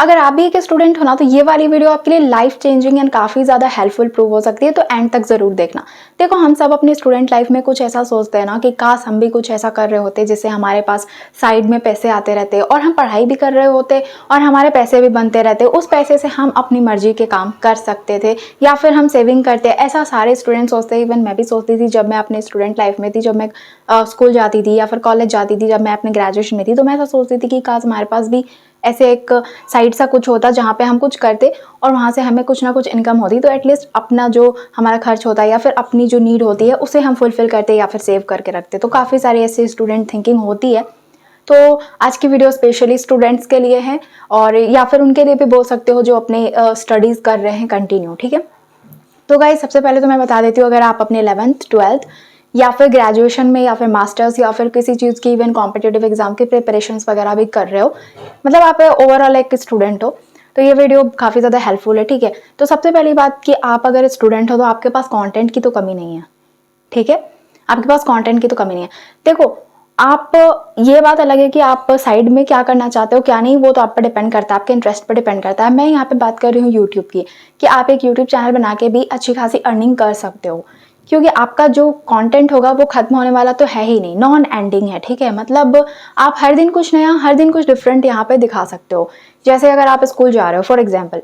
अगर आप भी एक स्टूडेंट हो ना तो ये वाली वीडियो आपके लिए लाइफ चेंजिंग एंड काफ़ी ज़्यादा हेल्पफुल प्रूव हो सकती है, तो एंड तक ज़रूर देखना। देखो, हम सब अपनी स्टूडेंट लाइफ में कुछ ऐसा सोचते हैं ना कि काश हम भी कुछ ऐसा कर रहे होते जिससे हमारे पास साइड में पैसे आते रहते और हम पढ़ाई भी कर रहे होते और हमारे पैसे भी बनते रहते, उस पैसे से हम अपनी मर्जी के काम कर सकते थे या फिर हम सेविंग करते। ऐसा सारे स्टूडेंट सोचते हैं, इवन मैं भी सोचती थी जब मैं अपने स्टूडेंट लाइफ में थी, जब मैं स्कूल जाती थी या फिर कॉलेज जाती थी, जब मैं अपने ग्रेजुएशन में थी, तो मैं ऐसा सोचती थी कि काश हमारे पास भी ऐसे एक साइड सा कुछ होता जहाँ पे हम कुछ करते और वहाँ से हमें कुछ ना कुछ इनकम होती, तो एटलीस्ट अपना जो हमारा खर्च होता है या फिर अपनी जो नीड होती है उसे हम फुलफिल करते या फिर सेव करके रखते। तो काफ़ी सारी ऐसी स्टूडेंट थिंकिंग होती है। तो आज की वीडियो स्पेशली स्टूडेंट्स के लिए है और या फिर उनके लिए भी बोल सकते हो जो अपने स्टडीज़ कर रहे हैं कंटिन्यू। ठीक है, तो गाइस सबसे पहले तो मैं बता देती हूँ, अगर आप अपने 11th 12th या फिर ग्रेजुएशन में या फिर मास्टर्स या फिर किसी चीज़ की इवन कॉम्पिटिटिव एग्जाम की प्रिपरेशंस वगैरह भी कर रहे हो, मतलब आप ओवरऑल एक स्टूडेंट हो, तो ये वीडियो काफ़ी ज़्यादा हेल्पफुल है। ठीक है, तो सबसे पहली बात कि आप अगर स्टूडेंट हो तो आपके पास कंटेंट की तो कमी नहीं है। ठीक है, आपके पास कंटेंट की तो कमी नहीं है। देखो, आप, ये बात अलग है कि आप साइड में क्या करना चाहते हो क्या नहीं, वो तो आप पर डिपेंड करता है, आपके इंटरेस्ट पर डिपेंड करता है। मैं यहाँ पे बात कर रही हूँ यूट्यूब की, कि आप एक यूट्यूब चैनल बना के भी अच्छी खासी अर्निंग कर सकते हो, क्योंकि आपका जो कंटेंट होगा वो खत्म होने वाला तो है ही नहीं, नॉन एंडिंग है। ठीक है, मतलब आप हर दिन कुछ नया, हर दिन कुछ डिफरेंट यहाँ पे दिखा सकते हो। जैसे अगर आप स्कूल जा रहे हो फॉर एग्जाम्पल,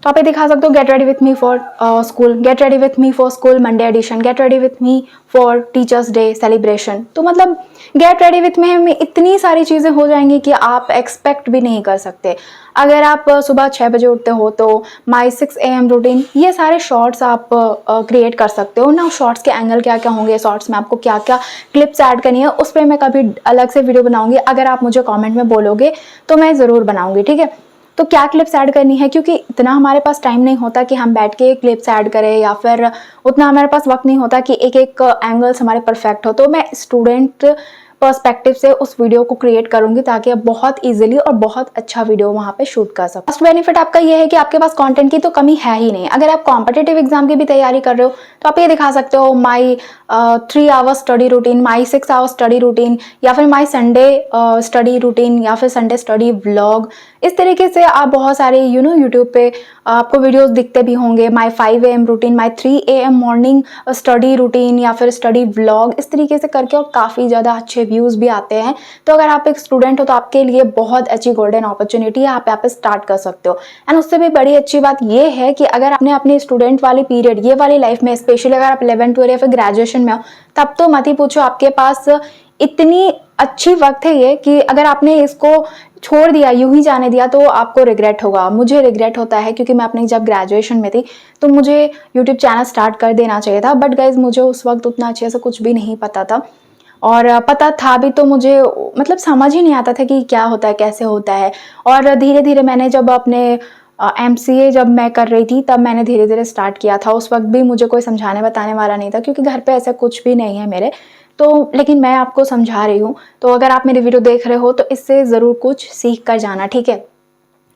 तो आप ये दिखा सकते हो, get ready with me for school, get ready with me for school Monday edition, get ready with me for teachers day celebration. तो मतलब गेट रेडी विथ मी में इतनी सारी चीज़ें हो जाएंगी कि आप एक्सपेक्ट भी नहीं कर सकते। अगर आप सुबह 6 बजे उठते हो तो माई 6 AM रूटीन, ये सारे शॉर्ट्स आप क्रिएट कर सकते हो ना। शॉर्ट्स के एंगल क्या क्या होंगे, शॉर्ट्स में आपको क्या क्या क्लिप्स ऐड करनी है, उस पर मैं कभी अलग से वीडियो बनाऊंगी। अगर आप मुझे कमेंट में बोलोगे तो मैं ज़रूर बनाऊंगी। ठीक है, तो क्या क्लिप्स ऐड करनी है, क्योंकि इतना हमारे पास टाइम नहीं होता कि हम बैठ के क्लिप्स ऐड करें, या फिर उतना हमारे पास वक्त नहीं होता कि एक एक एंगल्स हमारे परफेक्ट हो। तो मैं स्टूडेंट पर्सपेक्टिव से उस वीडियो को क्रिएट करूंगी ताकि आप बहुत इजीली और बहुत अच्छा वीडियो वहां पे शूट कर सको। फर्स्ट बेनिफिट आपका ये है कि आपके पास कंटेंट की तो कमी है ही नहीं। अगर आप कॉम्पिटिटिव एग्जाम की भी तैयारी कर रहे हो तो आप ये दिखा सकते हो, माई 3 आवर्स स्टडी रूटीन, माई 6 आवर्स स्टडी रूटीन, या फिर माई संडे स्टडी रूटीन, या फिर संडे स्टडी व्लॉग। इस तरीके से आप बहुत सारे यूट्यूब पे आपको वीडियोस दिखते भी होंगे। माई 5 AM routine, my 3 AM morning study routine या फिर स्टडी व्लॉग, इस तरीके से करके और काफ़ी ज़्यादा अच्छे व्यूज़ भी आते हैं। तो अगर आप एक स्टूडेंट हो तो आपके लिए बहुत अच्छी गोल्डन अपॉर्चुनिटी है, आप यहाँ पे स्टार्ट कर सकते हो। एंड उससे भी बड़ी अच्छी बात ये है कि अगर आपने अपने स्टूडेंट वाली पीरियड, ये वाली लाइफ में, स्पेशली अगर आप 11th 12 या फिर ग्रेजुएशन में हो, तब तो मत ही पूछो, आपके पास इतनी अच्छी वक्त है ये कि अगर आपने इसको छोड़ दिया, यूं ही जाने दिया, तो आपको रिग्रेट होगा। मुझे रिग्रेट होता है क्योंकि मैं अपनी जब ग्रेजुएशन में थी तो मुझे यूट्यूब चैनल स्टार्ट कर देना चाहिए था, बट गाइज मुझे उस वक्त उतना अच्छे से कुछ भी नहीं पता था, और पता था भी तो मुझे मतलब समझ ही नहीं आता था कि क्या होता है, कैसे होता है। और धीरे धीरे मैंने जब अपने MCA जब मैं कर रही थी तब मैंने धीरे धीरे स्टार्ट किया था। उस वक्त भी मुझे कोई समझाने बताने वाला नहीं था क्योंकि घर पे ऐसा कुछ भी नहीं है मेरे, तो लेकिन मैं आपको समझा रही हूँ। तो अगर आप मेरी वीडियो देख रहे हो तो इससे ज़रूर कुछ सीख कर जाना। ठीक है,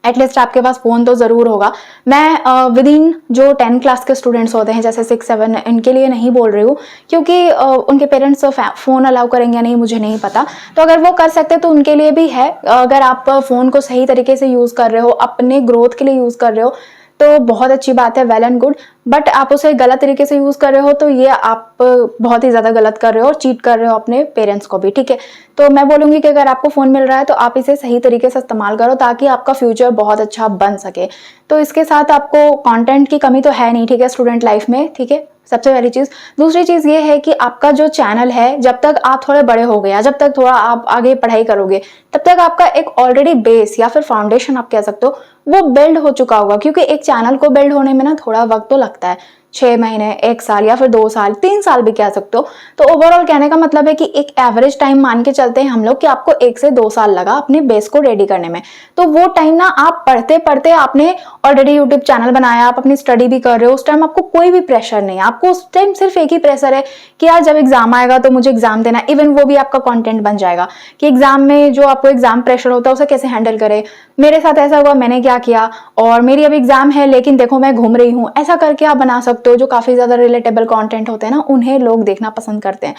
एटलीस्ट आपके पास फ़ोन तो ज़रूर होगा। मैं विद इन जो 10 क्लास के स्टूडेंट्स होते हैं, जैसे 6 7, इनके लिए नहीं बोल रही हूँ क्योंकि उनके पेरेंट्स फ़ोन अलाउ करेंगे या नहीं मुझे नहीं पता। तो अगर वो कर सकते तो उनके लिए भी है। अगर आप फ़ोन को सही तरीके से यूज़ कर रहे हो, अपने ग्रोथ के लिए यूज़ कर रहे हो, तो बहुत अच्छी बात है, वेल एंड गुड। बट आप उसे गलत तरीके से यूज़ कर रहे हो तो ये आप बहुत ही ज़्यादा गलत कर रहे हो और चीट कर रहे हो अपने पेरेंट्स को भी। ठीक है, तो मैं बोलूँगी कि अगर आपको फ़ोन मिल रहा है तो आप इसे सही तरीके से इस्तेमाल करो ताकि आपका फ्यूचर बहुत अच्छा बन सके। तो इसके साथ आपको कंटेंट की कमी तो है नहीं, ठीक है, स्टूडेंट लाइफ में। ठीक है, सबसे पहली चीज़। दूसरी चीज़ ये है कि आपका जो चैनल है, जब तक आप थोड़े बड़े हो गए या जब तक थोड़ा आप आगे पढ़ाई करोगे, तब तक आपका एक ऑलरेडी बेस या फिर फाउंडेशन आप कह सकते हो वो बिल्ड हो चुका होगा। क्योंकि एक चैनल को बिल्ड होने में ना थोड़ा वक्त तो लगता है, 6 महीने, 1 साल या फिर 2 साल, 3 साल भी कह सकते हो। तो ओवरऑल कहने का मतलब है कि एक एवरेज टाइम मान के चलते हैं हम लोग कि आपको 1 से 2 साल लगा अपने बेस को रेडी करने में। तो वो टाइम ना आप पढ़ते पढ़ते, आपने ऑलरेडी यूट्यूब चैनल बनाया, आप अपनी स्टडी भी कर रहे हो, उस टाइम आपको कोई भी प्रेशर नहीं है। आपको उस टाइम सिर्फ एक ही प्रेशर है कि यार जब एग्जाम आएगा तो मुझे एग्जाम देना। इवन वो भी आपका कंटेंट बन जाएगा कि एग्जाम में जो आपको एग्जाम प्रेशर होता है उसे कैसे हैंडल करें। मेरे साथ ऐसा हुआ, मैंने क्या किया, और मेरी अभी एग्जाम है लेकिन देखो मैं घूम रही हूँ, ऐसा करके आप बना सकते हो। जो काफी ज्यादा रिलेटेबल कंटेंट होते हैं ना, उन्हें लोग देखना पसंद करते हैं,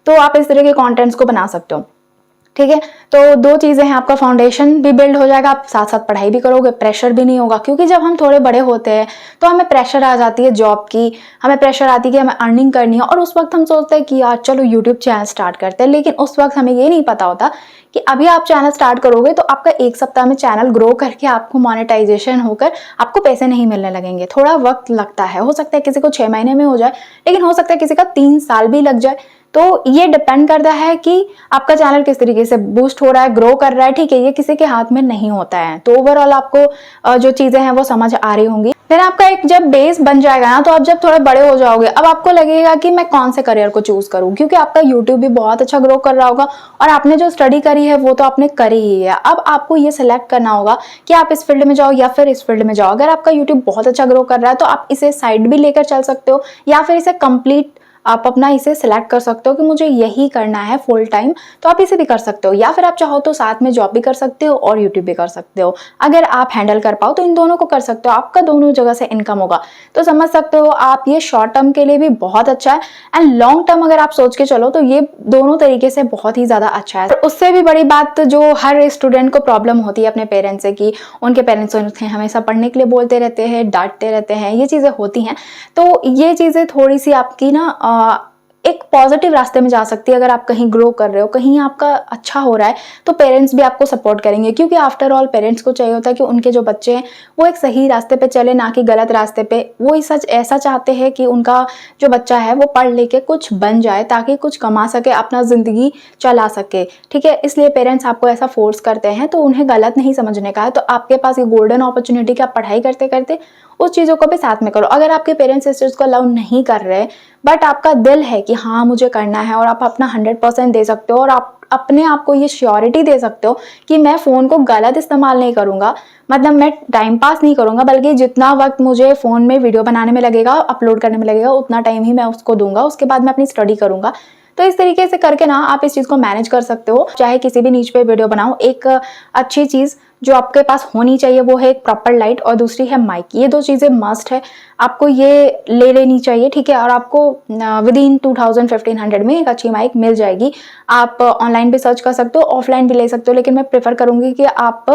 तो आप इस तरह के कंटेंट्स को बना सकते हो। ठीक है। तो दो चीजें हैं, आपका फाउंडेशन भी बिल्ड हो जाएगा, आप साथ साथ पढ़ाई भी करोगे, प्रेशर भी नहीं होगा। क्योंकि जब हम थोड़े बड़े होते हैं तो हमें प्रेशर आ जाती है जॉब की, हमें प्रेशर आती है कि हमें अर्निंग करनी है, और उस वक्त हम सोचते हैं कि यार चलो यूट्यूब चैनल स्टार्ट करते हैं। लेकिन उस वक्त हमें ये नहीं पता होता कि अभी आप चैनल स्टार्ट करोगे तो आपका 1 सप्ताह में चैनल ग्रो करके आपको मोनेटाइजेशन होकर आपको पैसे नहीं मिलने लगेंगे। थोड़ा वक्त लगता है, हो सकता है किसी को 6 महीने में हो जाए, लेकिन हो सकता है किसी का 3 साल भी लग जाए। तो ये डिपेंड करता है कि आपका चैनल किस तरीके से बूस्ट हो रहा है, ग्रो कर रहा है, ठीक है। ये किसी के हाथ में नहीं होता है। तो ओवरऑल आपको जो चीजें हैं वो समझ आ रही होंगी। फिर आपका एक जब बेस बन जाएगा ना, तो आप जब थोड़े बड़े हो जाओगे, अब आपको लगेगा कि मैं कौन से करियर को चूज करूं, क्योंकि आपका यूट्यूब भी बहुत अच्छा ग्रो कर रहा होगा और आपने जो स्टडी करी है वो तो आपने करी ही है। अब आपको ये सिलेक्ट करना होगा कि आप इस फील्ड में जाओ या फिर इस फील्ड में जाओ। अगर आपका यूट्यूब बहुत अच्छा ग्रो कर रहा है तो आप इसे साइड भी लेकर चल सकते हो, या फिर इसे कंप्लीट आप अपना इसे सिलेक्ट कर सकते हो कि मुझे यही करना है फुल टाइम, तो आप इसे भी कर सकते हो। या फिर आप चाहो तो साथ में जॉब भी कर सकते हो और यूट्यूब भी कर सकते हो। अगर आप हैंडल कर पाओ तो इन दोनों को कर सकते हो, आपका दोनों जगह से इनकम होगा। तो समझ सकते हो आप, ये शॉर्ट टर्म के लिए भी बहुत अच्छा है, एंड लॉन्ग टर्म अगर आप सोच के चलो तो ये दोनों तरीके से बहुत ही ज्यादा अच्छा है। उससे भी बड़ी बात जो हर स्टूडेंट को प्रॉब्लम होती है अपने पेरेंट्स से, कि उनके पेरेंट्स उन्हें हमेशा पढ़ने के लिए बोलते रहते हैं, डांटते रहते हैं, ये चीजें होती हैं। तो ये चीजें थोड़ी सी आपकी ना एक पॉजिटिव रास्ते में जा सकती है। अगर आप कहीं ग्रो कर रहे हो, कहीं आपका अच्छा हो रहा है, तो पेरेंट्स भी आपको सपोर्ट करेंगे। क्योंकि आफ्टर ऑल पेरेंट्स को चाहिए होता है कि उनके जो बच्चे हैं वो एक सही रास्ते पे चले, ना कि गलत रास्ते पे। वो सच ऐसा चाहते हैं कि उनका जो बच्चा है वो पढ़ लेके कुछ बन जाए, ताकि कुछ कमा सके, अपना जिंदगी चला सके, ठीक है। इसलिए पेरेंट्स आपको ऐसा फोर्स करते हैं, तो उन्हें गलत नहीं समझने का है। तो आपके पास ये गोल्डन अपॉर्चुनिटी कि आप पढ़ाई करते करते उस चीजों को भी साथ में करो। अगर आपके पेरेंट्स इस चीज को अलाउ नहीं कर रहे, बट आपका दिल है कि हाँ मुझे करना है, और आप अपना 100% दे सकते हो, और आप अपने आप को ये श्योरिटी दे सकते हो कि मैं फोन को गलत इस्तेमाल नहीं करूंगा, मतलब मैं टाइम पास नहीं करूंगा, बल्कि जितना वक्त मुझे फोन में वीडियो बनाने में लगेगा, अपलोड करने में लगेगा, उतना टाइम ही मैं उसको दूंगा, उसके बाद मैं अपनी स्टडी करूंगा। तो इस तरीके से करके ना आप इस चीज को मैनेज कर सकते हो। चाहे किसी भी नीच पे वीडियो बनाओ, एक अच्छी चीज जो आपके पास होनी चाहिए वो है एक प्रॉपर लाइट, और दूसरी है माइक। ये दो चीजें मस्ट है, आपको ये ले लेनी चाहिए, ठीक है। और आपको विद इन 2000-1500 में एक अच्छी माइक मिल जाएगी। आप ऑनलाइन भी सर्च कर सकते हो, ऑफलाइन भी ले सकते हो, लेकिन मैं प्रेफर करूंगी कि आप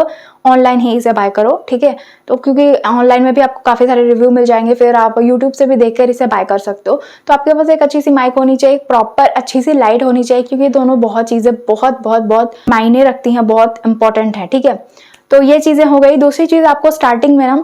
ऑनलाइन ही इसे बाय करो, ठीक है। तो क्योंकि ऑनलाइन में भी आपको काफी सारे रिव्यू मिल जाएंगे, फिर आप यूट्यूब से भी देखकर इसे बाय कर सकते हो। तो आपके पास एक अच्छी सी माइक होनी चाहिए, एक प्रॉपर अच्छी सी लाइट होनी चाहिए, क्योंकि दोनों बहुत चीजें बहुत बहुत बहुत मायने रखती हैं, बहुत इंपॉर्टेंट है, ठीक है। तो ये चीजें हो गई। दूसरी चीज आपको स्टार्टिंग में ना,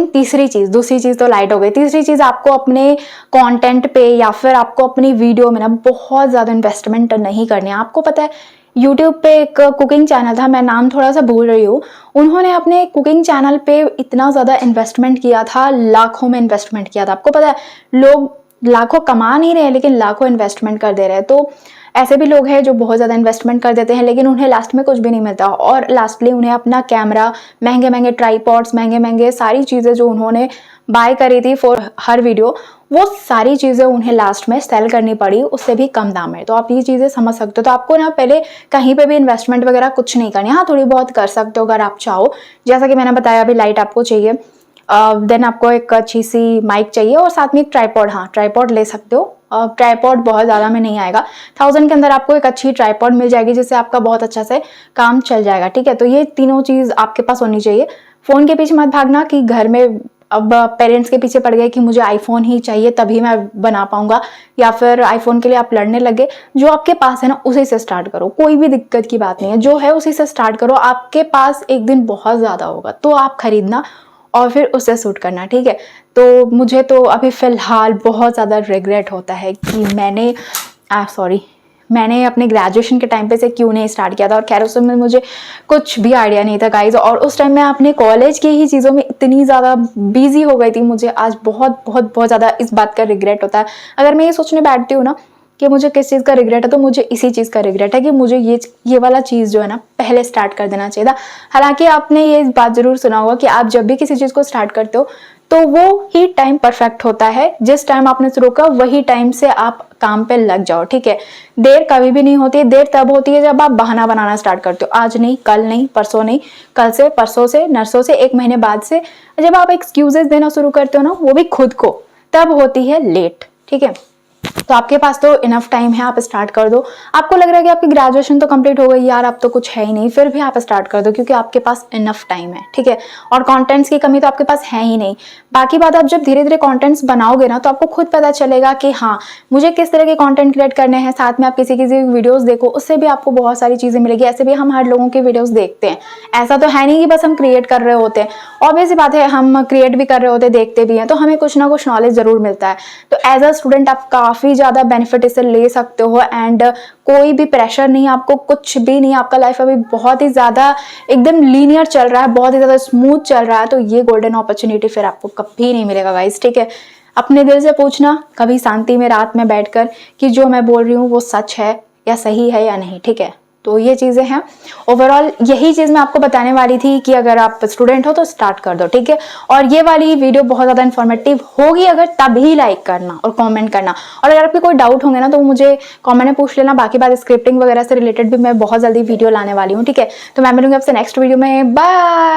तीसरी चीज, दूसरी चीज तो लाइट हो गई, तीसरी चीज आपको अपने कंटेंट पे या फिर आपको अपनी वीडियो में ना बहुत ज्यादा इन्वेस्टमेंट नहीं करनी है। आपको पता है यूट्यूब पे एक कुकिंग चैनल था, मैं नाम थोड़ा सा भूल रही हूँ, उन्होंने अपने कुकिंग चैनल पे इतना ज्यादा इन्वेस्टमेंट किया था, लाखों में इन्वेस्टमेंट किया था। आपको पता है लोग लाखों कमा नहीं रहे, लेकिन लाखों इन्वेस्टमेंट कर दे रहे हैं। तो ऐसे भी लोग हैं जो बहुत ज़्यादा इन्वेस्टमेंट कर देते हैं, लेकिन उन्हें लास्ट में कुछ भी नहीं मिलता, और लास्टली उन्हें अपना कैमरा, महंगे महंगे ट्राईपॉड्स, महंगे महंगे सारी चीज़ें जो उन्होंने बाय करी थी फॉर हर वीडियो, वो सारी चीज़ें उन्हें लास्ट में सेल करनी पड़ी उससे भी कम दाम में। तो आप ये चीज़ें समझ सकते हो। तो आपको ना पहले कहीं पे भी इन्वेस्टमेंट वगैरह कुछ नहीं करनी, हाँ थोड़ी बहुत कर सकते हो अगर आप चाहो। जैसा कि मैंने बताया अभी लाइट आपको चाहिए, देन आपको एक अच्छी सी माइक चाहिए, और साथ में एक ट्राईपॉड, हाँ ट्राईपॉड ले सकते हो। ट्राईपॉड बहुत ज़्यादा में नहीं आएगा, 1000 के अंदर आपको एक अच्छी ट्राईपॉड मिल जाएगी, जिससे आपका बहुत अच्छा से काम चल जाएगा, ठीक है। तो ये तीनों चीज़ आपके पास होनी चाहिए। फ़ोन के पीछे मत भागना कि घर में अब पेरेंट्स के पीछे पड़ गए कि मुझे आईफोन ही चाहिए तभी मैं बना पाऊंगा, या फिर आईफोन के लिए आप लड़ने लगे। जो आपके पास है ना उसी से स्टार्ट करो, कोई भी दिक्कत की बात नहीं है, जो है उसी से स्टार्ट करो। आपके पास एक दिन बहुत ज़्यादा होगा तो आप खरीदना और फिर उससे शूट करना, ठीक है। तो मुझे तो अभी फ़िलहाल बहुत ज़्यादा रिग्रेट होता है कि मैंने अपने ग्रेजुएशन के टाइम पे से क्यों नहीं स्टार्ट किया था। और खैर उस समय मुझे कुछ भी आइडिया नहीं था गाइज, और उस टाइम मैं अपने कॉलेज की ही चीज़ों में इतनी ज़्यादा बिजी हो गई थी। मुझे आज बहुत बहुत बहुत ज़्यादा इस बात का रिग्रेट होता है। अगर मैं ये सोचने बैठती हूँ ना कि मुझे किस चीज़ का रिग्रेट है, तो मुझे इसी चीज़ का रिग्रेट है कि मुझे ये वाला चीज़ जो है ना पहले स्टार्ट कर देना चाहिए था। हालांकि आपने ये बात ज़रूर सुना होगा कि आप जब भी किसी चीज़ को स्टार्ट करते हो तो वो ही टाइम परफेक्ट होता है, जिस टाइम आपने शुरू किया वही टाइम से आप काम पे लग जाओ, ठीक है। देर कभी भी नहीं होती है, देर तब होती है जब आप बहाना बनाना स्टार्ट करते हो। आज नहीं, कल नहीं, परसों नहीं, कल से, परसों से, नरसों से, 1 महीने बाद से। जब आप एक्सक्यूजेस देना शुरू करते हो ना, वो भी खुद को, तब होती है लेट, ठीक है। तो आपके पास तो इनफ टाइम है, आप स्टार्ट कर दो। आपको लग रहा है कि आपकी ग्रेजुएशन तो कंप्लीट हो गई यार, अब तो कुछ है ही नहीं, फिर भी आप स्टार्ट कर दो क्योंकि आपके पास इनफ टाइम है, ठीक है। और कंटेंट्स की कमी तो आपके पास है ही नहीं। बाकी बात, आप जब धीरे धीरे कंटेंट्स बनाओगे ना तो आपको खुद पता चलेगा कि हाँ मुझे किस तरह के कंटेंट क्रिएट करने हैं। साथ में आप किसी किसी वीडियोस देखो, उससे भी आपको बहुत सारी चीजें मिलेगी। ऐसे भी हम हर लोगों के वीडियोस देखते हैं, ऐसा तो है नहीं कि बस हम क्रिएट कर रहे होते हैं। ऑब्वियस बात है, हम क्रिएट भी कर रहे होते हैं, देखते भी हैं, तो हमें कुछ ना कुछ नॉलेज जरूर मिलता है। तो एज अ स्टूडेंट आप काफी ज्यादा बेनिफिट इससे ले सकते हो। एंड कोई भी प्रेशर नहीं, आपको कुछ भी नहीं, आपका लाइफ अभी बहुत ही ज्यादा एकदम लीनियर चल रहा है, बहुत ही ज्यादा स्मूथ चल रहा है। तो ये गोल्डन अपॉर्चुनिटी फिर आपको कभी नहीं मिलेगा गाइस, ठीक है। अपने दिल से पूछना कभी शांति में रात में बैठकर कि जो मैं बोल रही हूँ वो सच है या सही है या नहीं, ठीक है। तो ये चीजें हैं, ओवरऑल यही चीज मैं आपको बताने वाली थी कि अगर आप स्टूडेंट हो तो स्टार्ट कर दो, ठीक है। और ये वाली वीडियो बहुत ज्यादा इन्फॉर्मेटिव होगी अगर, तभी लाइक करना और कमेंट करना। और अगर आपके कोई डाउट होंगे ना तो मुझे कमेंट में पूछ लेना। बाकी बात स्क्रिप्टिंग वगैरह से रिलेटेड भी मैं बहुत जल्दी वीडियो लाने वाली हूँ, ठीक है। तो मैं मिलूंगी आपसे नेक्स्ट वीडियो में, बाय।